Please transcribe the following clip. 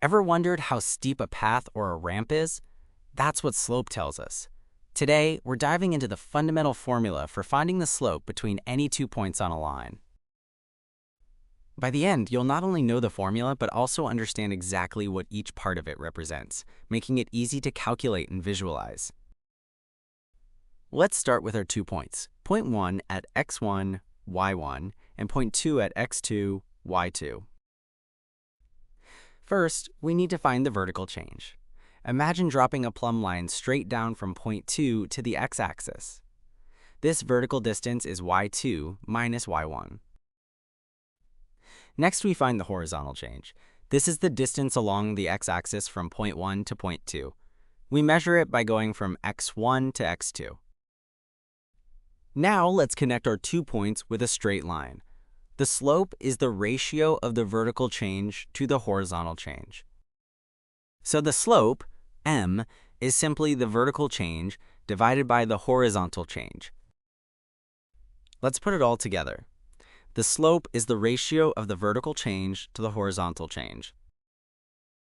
Ever wondered how steep a path or a ramp is? That's what slope tells us. Today, we're diving into the fundamental formula for finding the slope between any 2 points on a line. By the end, you'll not only know the formula, but also understand exactly what each part of it represents, making it easy to calculate and visualize. Let's start with our 2 points, point 1 at x1, y1, and point 2 at x2, y2. First, we need to find the vertical change. Imagine dropping a plumb line straight down from point 2 to the x-axis. This vertical distance is y2 minus y1. Next, we find the horizontal change. This is the distance along the x-axis from point 1 to point 2. We measure it by going from x1 to x2. Now, let's connect our 2 points with a straight line. The slope is the ratio of the vertical change to the horizontal change. So the slope, m, is simply the vertical change divided by the horizontal change. Let's put it all together. The slope is the ratio of the vertical change to the horizontal change.